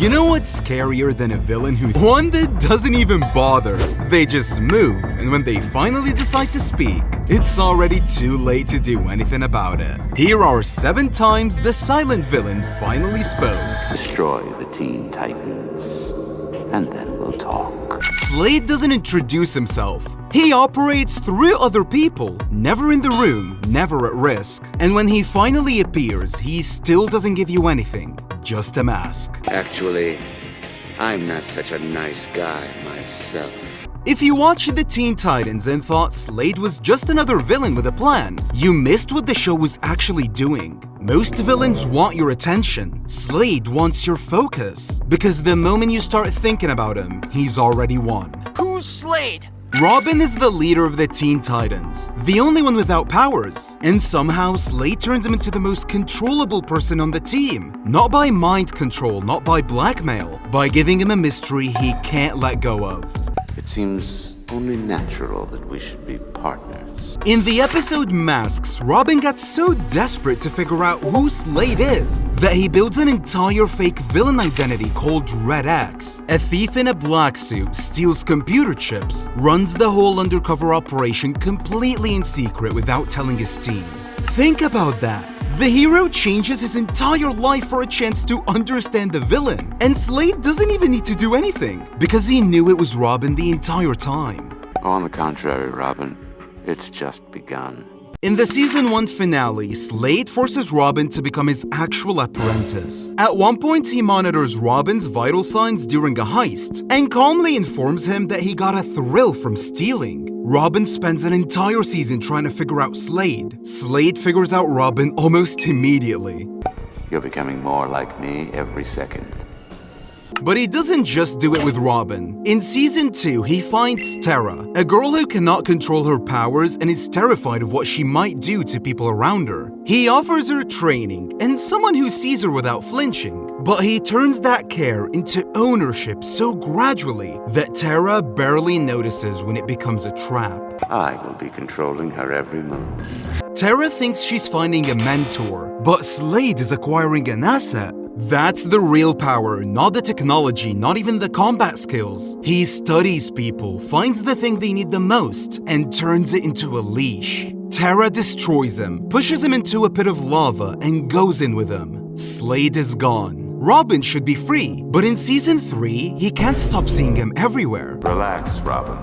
You know what's scarier than a villain one that doesn't even bother? They just move, and when they finally decide to speak, it's already too late to do anything about it. Here are 7 times the silent villain finally spoke. Destroy the Teen Titans, and then we'll talk. Slade doesn't introduce himself. He operates through other people, never in the room, never at risk. And when he finally appears, he still doesn't give you anything, just a mask. Actually, I'm not such a nice guy myself. If you watched the Teen Titans and thought Slade was just another villain with a plan, you missed what the show was actually doing. Most villains want your attention. Slade wants your focus. Because the moment you start thinking about him, he's already won. Who's Slade? Robin is the leader of the Teen Titans, the only one without powers, and somehow Slade turns him into the most controllable person on the team. Not by mind control, not by blackmail, by giving him a mystery he can't let go of. It seems only natural that we should be partners. In the episode Masks, Robin gets so desperate to figure out who Slade is that he builds an entire fake villain identity called Red X. A thief in a black suit steals computer chips, runs the whole undercover operation completely in secret without telling his team. Think about that. The hero changes his entire life for a chance to understand the villain, and Slade doesn't even need to do anything, because he knew it was Robin the entire time. On the contrary, Robin, it's just begun. In the Season 1 finale, Slade forces Robin to become his actual apprentice. At one point, he monitors Robin's vital signs during a heist, and calmly informs him that he got a thrill from stealing. Robin spends an entire season trying to figure out Slade. Slade figures out Robin almost immediately. You're becoming more like me every second. But he doesn't just do it with Robin. In Season 2, he finds Tara, a girl who cannot control her powers and is terrified of what she might do to people around her. He offers her training and someone who sees her without flinching, but he turns that care into ownership so gradually that Tara barely notices when it becomes a trap. I will be controlling her every move. Tara thinks she's finding a mentor, but Slade is acquiring an asset. That's the real power, not the technology, not even the combat skills. He studies people, finds the thing they need the most, and turns it into a leash. Tara destroys him, pushes him into a pit of lava, and goes in with him. Slade is gone. Robin should be free, but in Season 3, he can't stop seeing him everywhere. Relax, Robin.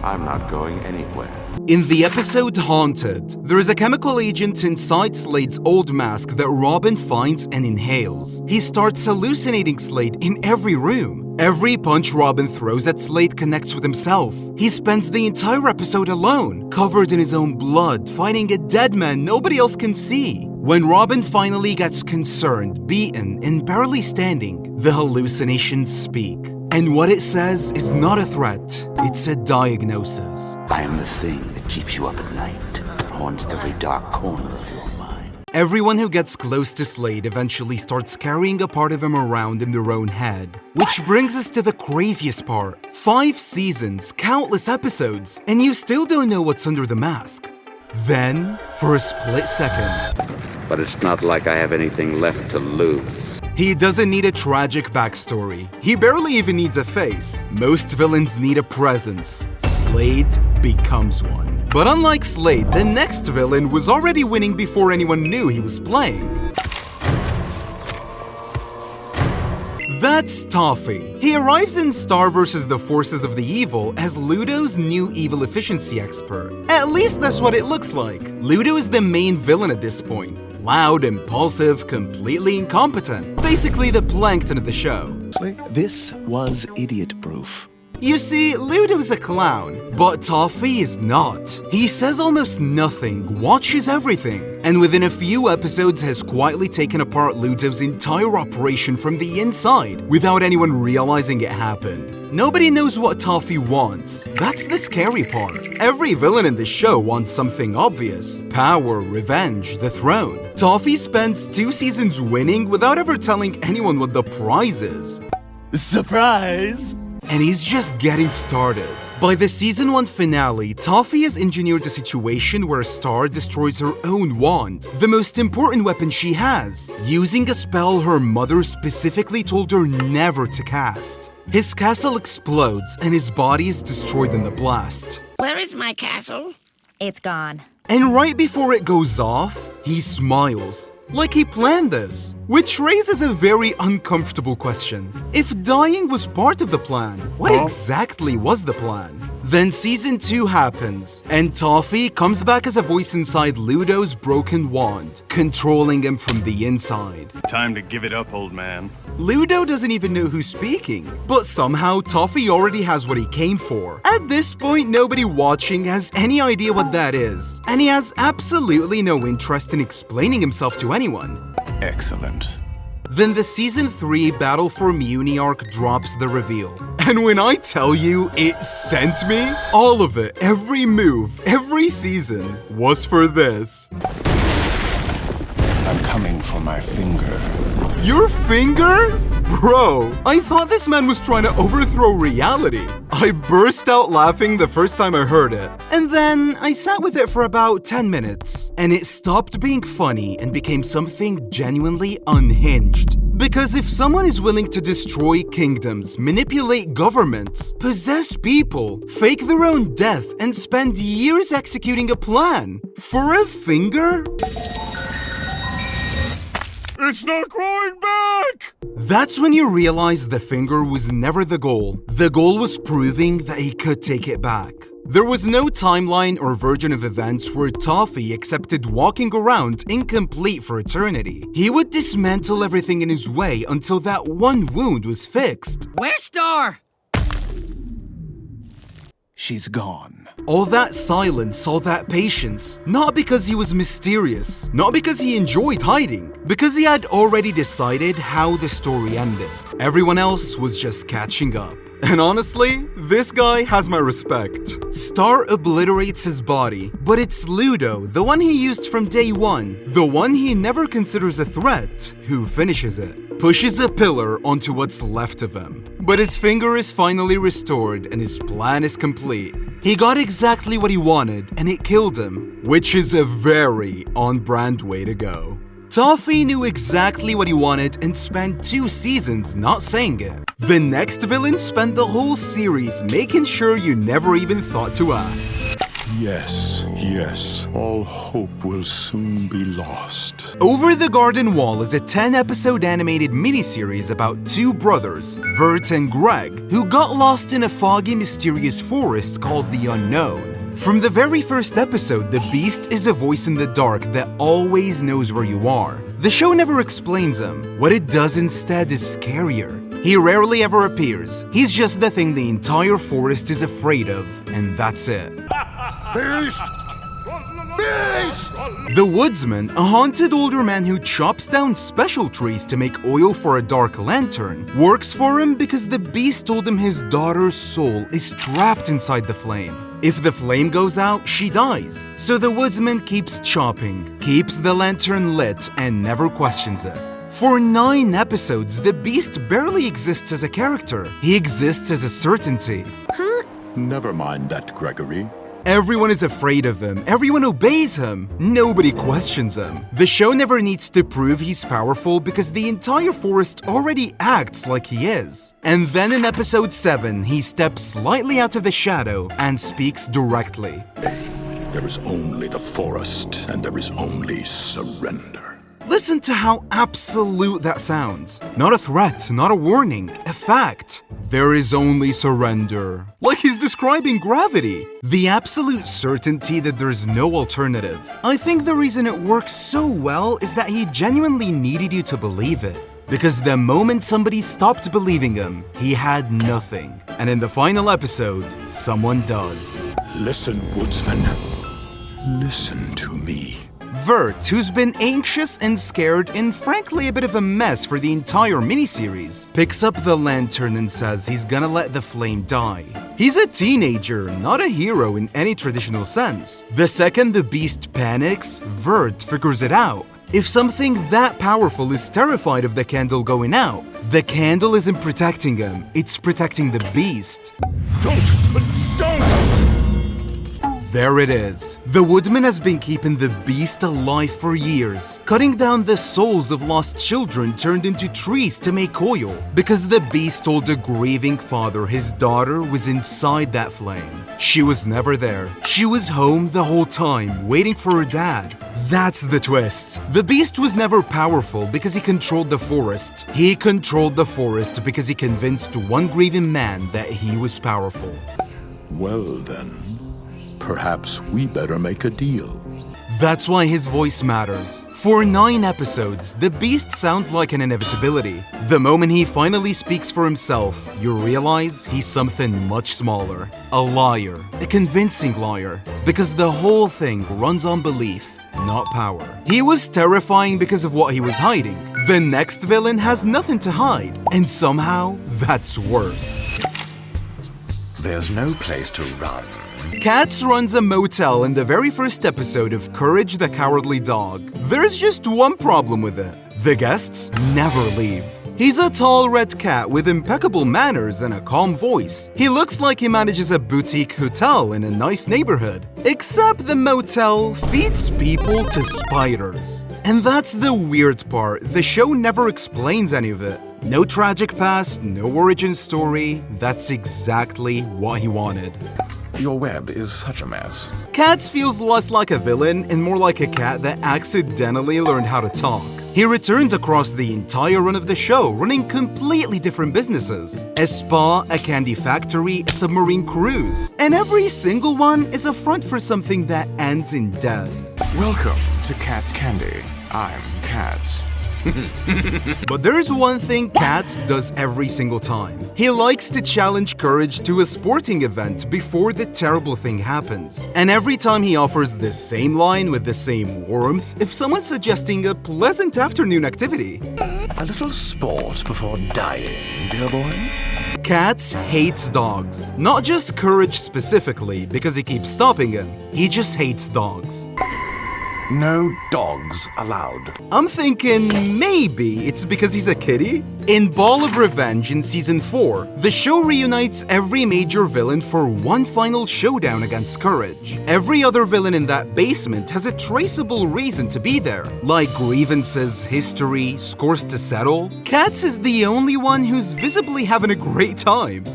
I'm not going anywhere. In the episode Haunted, there is a chemical agent inside Slade's old mask that Robin finds and inhales. He starts hallucinating Slade in every room. Every punch Robin throws at Slade connects with himself. He spends the entire episode alone, covered in his own blood, fighting a dead man nobody else can see. When Robin finally gets concerned, beaten, and barely standing, the hallucinations speak. And what it says is not a threat, it's a diagnosis. I am the thing that keeps you up at night, haunts every dark corner of your mind. Everyone who gets close to Slade eventually starts carrying a part of him around in their own head. Which brings us to the craziest part. 5 seasons, countless episodes, and you still don't know what's under the mask. Then, for a split second, But it's not like I have anything left to lose. he doesn't need a tragic backstory. He barely even needs a face. Most villains need a presence. Slade becomes one. But unlike Slade, the next villain was already winning before anyone knew he was playing. That's Toffee. He arrives in Star vs. the Forces of the Evil as Ludo's new evil efficiency expert. At least that's what it looks like. Ludo is the main villain at this point. Loud, impulsive, completely incompetent. Basically the plankton of the show. This was idiot-proof. You see, Ludo's a clown, but Toffee is not. He says almost nothing, watches everything, and within a few episodes has quietly taken apart Ludo's entire operation from the inside without anyone realizing it happened. Nobody knows what Toffee wants. That's the scary part. Every villain in the show wants something obvious. Power, revenge, the throne. Toffee spends 2 seasons winning without ever telling anyone what the prize is. Surprise! and he's just getting started. By the season 1 finale, Toffee has engineered a situation where Star destroys her own wand, the most important weapon she has, using a spell her mother specifically told her never to cast. His castle explodes and his body is destroyed in the blast. Where is my castle? It's gone. And right before it goes off, he smiles, like he planned this. Which raises a very uncomfortable question. If dying was part of the plan, what exactly was the plan? Then season 2 happens, and Toffee comes back as a voice inside Ludo's broken wand, controlling him from the inside. Time to give it up, old man. Ludo doesn't even know who's speaking, but somehow Toffee already has what he came for. At this point, nobody watching has any idea what that is, and he has absolutely no interest in explaining himself to anyone. Excellent. Then the season 3 Battle for Muni arc drops the reveal. And when I tell you it sent me, all of it, every move, every season, was for this. I'm coming for my finger. Your finger? Bro, I thought this man was trying to overthrow reality. I burst out laughing the first time I heard it. And then I sat with it for about 10 minutes. And it stopped being funny and became something genuinely unhinged. Because if someone is willing to destroy kingdoms, manipulate governments, possess people, fake their own death, and spend years executing a plan for a finger? It's not growing back! That's when you realize the finger was never the goal. The goal was proving that he could take it back. There was no timeline or version of events where Toffee accepted walking around incomplete for eternity. He would dismantle everything in his way until that one wound was fixed. Where's Star? She's gone. All that silence, all that patience, not because he was mysterious, not because he enjoyed hiding, because he had already decided how the story ended. Everyone else was just catching up. And honestly, this guy has my respect. Star obliterates his body, but it's Ludo, the one he used from day one, the one he never considers a threat, who finishes it. Pushes a pillar onto what's left of him. But his finger is finally restored and his plan is complete. He got exactly what he wanted and it killed him, which is a very on-brand way to go. Toffee knew exactly what he wanted and spent 2 seasons not saying it. The next villain spent the whole series making sure you never even thought to ask. Yes, yes, all hope will soon be lost. Over the Garden Wall is a 10-episode animated miniseries about 2 brothers, Vert and Greg, who got lost in a foggy, mysterious forest called the Unknown. From the very first episode, the Beast is a voice in the dark that always knows where you are. The show never explains him. What it does instead is scarier. He rarely ever appears. He's just the thing the entire forest is afraid of, and that's it. Beast! Beast! The Woodsman, a haunted older man who chops down special trees to make oil for a dark lantern, works for him because the Beast told him his daughter's soul is trapped inside the flame. If the flame goes out, she dies. So the Woodsman keeps chopping, keeps the lantern lit, and never questions it. For 9 episodes, the Beast barely exists as a character. He exists as a certainty. Never mind that, Gregory. Everyone is afraid of him. Everyone obeys him. Nobody questions him. The show never needs to prove he's powerful because the entire forest already acts like he is. And then in episode 7, he steps slightly out of the shadow and speaks directly. There is only the forest, and there is only surrender. Listen to how absolute that sounds. Not a threat, not a warning, a fact. There is only surrender. Like he's describing gravity. The absolute certainty that there's no alternative. I think the reason it works so well is that he genuinely needed you to believe it. Because the moment somebody stopped believing him, he had nothing. And in the final episode, someone does. Listen, Woodsman. Listen to me. Vert, who's been anxious and scared and frankly a bit of a mess for the entire miniseries, picks up the lantern and says he's gonna let the flame die. He's a teenager, not a hero in any traditional sense. The second the Beast panics, Vert figures it out. If something that powerful is terrified of the candle going out, the candle isn't protecting him, it's protecting the beast. Don't! There it is. The woodman has been keeping the beast alive for years, cutting down the souls of lost children turned into trees to make oil, because the beast told a grieving father his daughter was inside that flame. She was never there. She was home the whole time, waiting for her dad. That's the twist. The beast was never powerful because he controlled the forest. He controlled the forest because he convinced one grieving man that he was powerful. Well then, perhaps we better make a deal. That's why his voice matters. For 9 episodes, the beast sounds like an inevitability. The moment he finally speaks for himself, you realize he's something much smaller. A liar. A convincing liar. Because the whole thing runs on belief, not power. He was terrifying because of what he was hiding. The next villain has nothing to hide. And somehow, that's worse. There's no place to run. Katz runs a motel in the very first episode of Courage the Cowardly Dog. There's just one problem with it. The guests never leave. He's a tall red cat with impeccable manners and a calm voice. He looks like he manages a boutique hotel in a nice neighborhood. Except the motel feeds people to spiders. And that's the weird part. The show never explains any of it. No tragic past, no origin story. That's exactly what he wanted. Your web is such a mess. Katz feels less like a villain and more like a cat that accidentally learned how to talk. He returns across the entire run of the show, running completely different businesses. A spa, a candy factory, a submarine cruise. And every single one is a front for something that ends in death. Welcome to Cat's Candy. I'm Katz. But there's one thing Katz does every single time. He likes to challenge Courage to a sporting event before the terrible thing happens. And every time he offers the same line with the same warmth, if someone's suggesting a pleasant afternoon activity. A little sport before dying, dear boy. Katz hates dogs. Not just Courage specifically, because he keeps stopping him. He just hates dogs. No dogs allowed. I'm thinking maybe it's because he's a kitty? In Ball of Revenge in Season 4, the show reunites every major villain for one final showdown against Courage. Every other villain in that basement has a traceable reason to be there, like grievances, history, scores to settle. Katz is the only one who's visibly having a great time.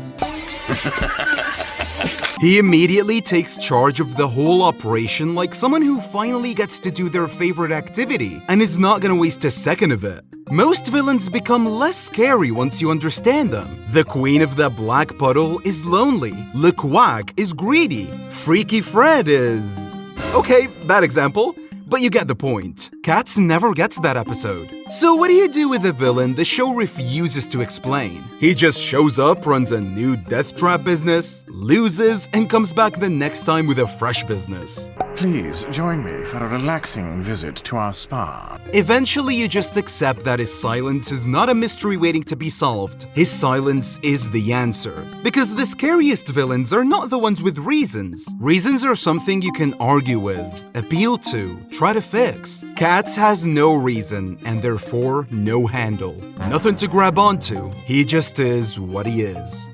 He immediately takes charge of the whole operation like someone who finally gets to do their favorite activity and is not gonna waste a second of it. Most villains become less scary once you understand them. The Queen of the Black Puddle is lonely. Le Quack is greedy. Freaky Fred is... Okay, bad example. But you get the point. Katz never gets that episode. So what do you do with a villain the show refuses to explain? He just shows up, runs a new death trap business, loses, and comes back the next time with a fresh business. Please join me for a relaxing visit to our spa. Eventually, you just accept that his silence is not a mystery waiting to be solved. His silence is the answer. Because the scariest villains are not the ones with reasons. Reasons are something you can argue with, appeal to, try to fix. Katz has no reason, and therefore no handle. Nothing to grab onto. He just is what he is.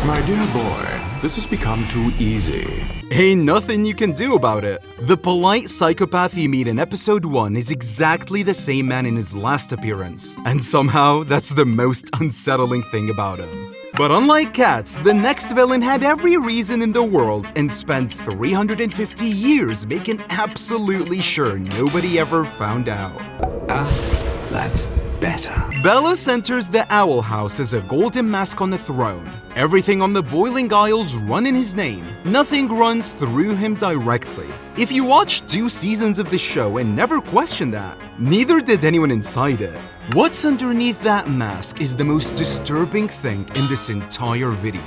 My dear boy, this has become too easy. Ain't nothing you can do about it. The polite psychopath you meet in episode 1 is exactly the same man in his last appearance. And somehow, that's the most unsettling thing about him. But unlike Katz, the next villain had every reason in the world and spent 350 years making absolutely sure nobody ever found out. That's better. Belus enters the Owl House as a golden mask on the throne. Everything on the Boiling Isles run in his name. Nothing runs through him directly. If you watched 2 seasons of the show and never questioned that, neither did anyone inside it. What's underneath that mask is the most disturbing thing in this entire video.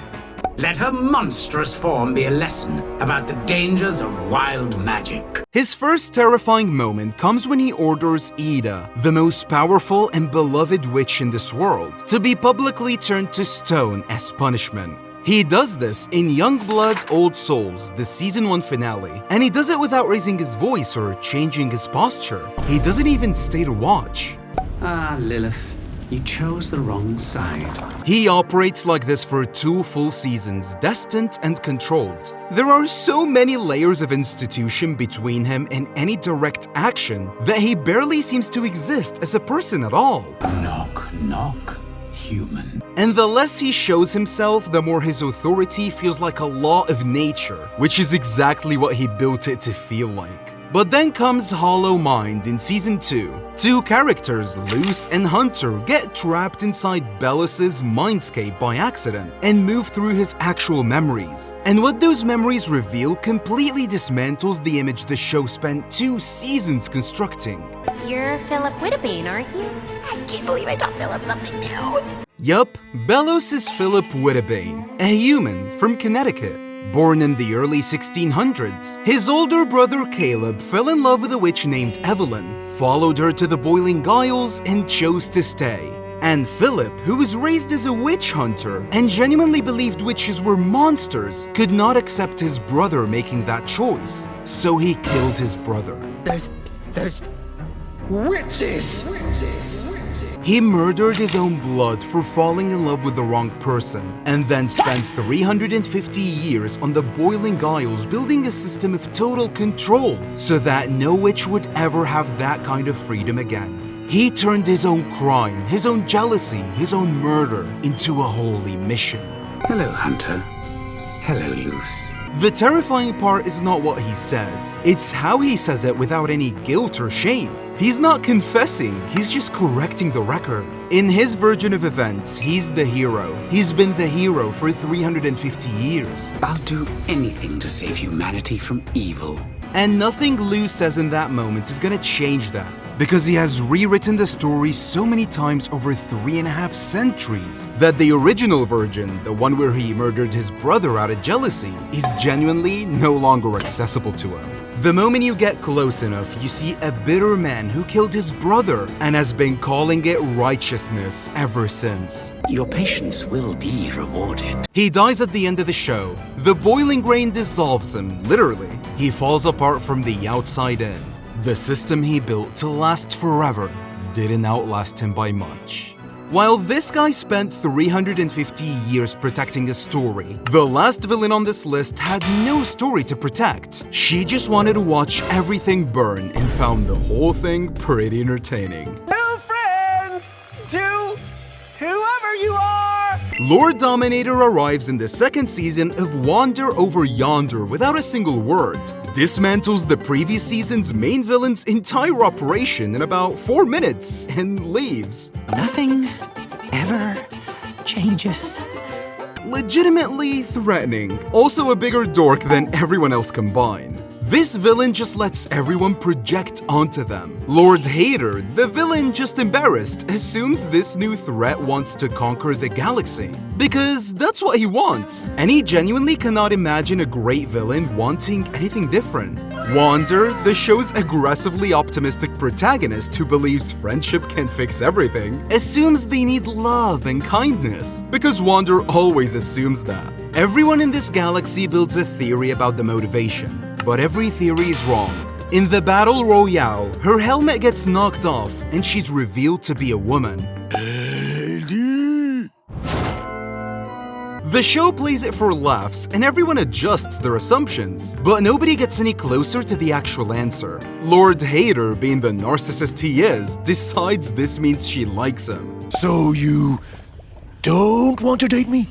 Let her monstrous form be a lesson about the dangers of wild magic. His first terrifying moment comes when he orders Ida, the most powerful and beloved witch in this world, to be publicly turned to stone as punishment. He does this in Youngblood Old Souls, the Season 1 finale, and he does it without raising his voice or changing his posture. He doesn't even stay to watch. Ah, Lilith, you chose the wrong side. He operates like this for 2 full seasons, destined and controlled. There are so many layers of institution between him and any direct action that he barely seems to exist as a person at all. Knock, knock, human. And the less he shows himself, the more his authority feels like a law of nature, which is exactly what he built it to feel like. But then comes Hollow Mind in Season 2. 2 characters, Luz and Hunter, get trapped inside Belos' mindscape by accident and move through his actual memories. And what those memories reveal completely dismantles the image the show spent 2 seasons constructing. You're Philip Whittabane, aren't you? I can't believe I taught Philip something new. Yup, Belos is Philip Whittabane, a human from Connecticut. Born in the early 1600s, his older brother Caleb fell in love with a witch named Evelyn, followed her to the Boiling Isles, and chose to stay. And Philip, who was raised as a witch hunter and genuinely believed witches were monsters, could not accept his brother making that choice. So he killed his brother. There's witches! He murdered his own blood for falling in love with the wrong person, and then spent 350 years on the Boiling Isles building a system of total control so that no witch would ever have that kind of freedom again. He turned his own crime, his own jealousy, his own murder into a holy mission. Hello, Hunter. Hello, Luz. The terrifying part is not what he says, it's how he says it without any guilt or shame. He's not confessing, he's just correcting the record. In his version of events, he's the hero. He's been the hero for 350 years. I'll do anything to save humanity from evil. And nothing Luz says in that moment is gonna change that, because he has rewritten the story so many times over 3.5 centuries that the original version, the one where he murdered his brother out of jealousy, is genuinely no longer accessible to him. The moment you get close enough, you see a bitter man who killed his brother and has been calling it righteousness ever since. Your patience will be rewarded. He dies at the end of the show. The boiling rain dissolves him, literally. He falls apart from the outside in. The system he built to last forever didn't outlast him by much. While this guy spent 350 years protecting a story, the last villain on this list had no story to protect. She just wanted to watch everything burn and found the whole thing pretty entertaining. New friends to whoever you are! Lord Dominator arrives in the 2nd season of Wander Over Yonder without a single word, dismantles the previous season's main villain's entire operation in about 4 minutes, and leaves. Nothing ever changes. Legitimately threatening. Also a bigger dork than everyone else combined. This villain just lets everyone project onto them. Lord Hater, the villain just embarrassed, assumes this new threat wants to conquer the galaxy. Because that's what he wants. And he genuinely cannot imagine a great villain wanting anything different. Wander, the show's aggressively optimistic protagonist who believes friendship can fix everything, assumes they need love and kindness. Because Wander always assumes that. Everyone in this galaxy builds a theory about the motivation. But every theory is wrong. In the Battle Royale, her helmet gets knocked off and she's revealed to be a woman. The show plays it for laughs and everyone adjusts their assumptions, but nobody gets any closer to the actual answer. Lord Hater, being the narcissist he is, decides this means she likes him. So you don't want to date me?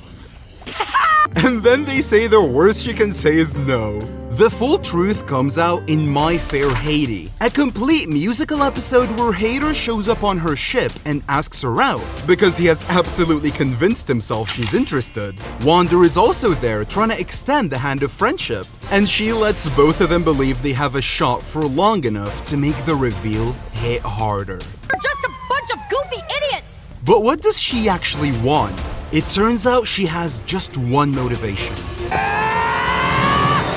And then they say the worst she can say is no. The full truth comes out in My Fair Haiti, a complete musical episode where Hater shows up on her ship and asks her out, because he has absolutely convinced himself she's interested. Wander is also there trying to extend the hand of friendship, and she lets both of them believe they have a shot for long enough to make the reveal hit harder. We're just a bunch of goofy idiots! But what does she actually want? It turns out she has just one motivation.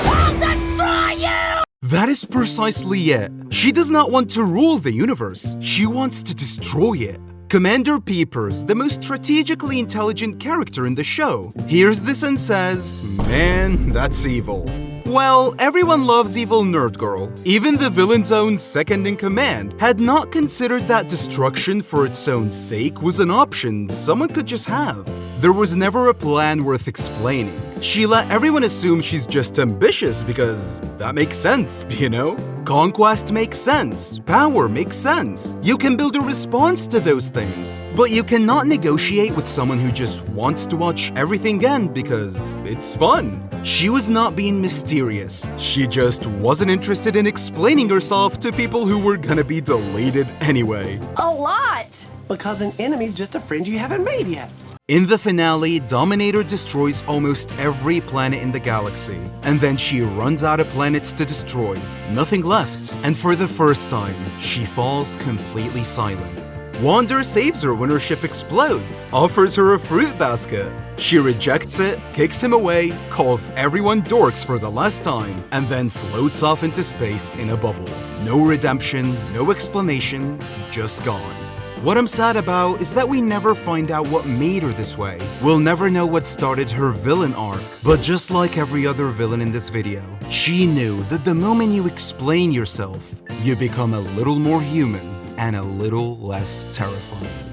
I'll destroy you! That is precisely it. She does not want to rule the universe. She wants to destroy it. Commander Peepers, the most strategically intelligent character in the show, hears this and says, "Man, that's evil." Well, everyone loves evil Nerd Girl. Even the villain's own second-in-command had not considered that destruction for its own sake was an option someone could just have. There was never a plan worth explaining. She let everyone assume she's just ambitious because that makes sense, you know? Conquest makes sense. Power makes sense. You can build a response to those things. But you cannot negotiate with someone who just wants to watch everything end because it's fun. She was not being mysterious. She just wasn't interested in explaining herself to people who were gonna be deleted anyway. A lot! Because an enemy's just a friend you haven't made yet. In the finale, Dominator destroys almost every planet in the galaxy, and then she runs out of planets to destroy. Nothing left, and for the first time, she falls completely silent. Wander saves her when her ship explodes, offers her a fruit basket. She rejects it, kicks him away, calls everyone dorks for the last time, and then floats off into space in a bubble. No redemption, no explanation, just gone. What I'm sad about is that we never find out what made her this way. We'll never know what started her villain arc, but just like every other villain in this video, she knew that the moment you explain yourself, you become a little more human and a little less terrifying.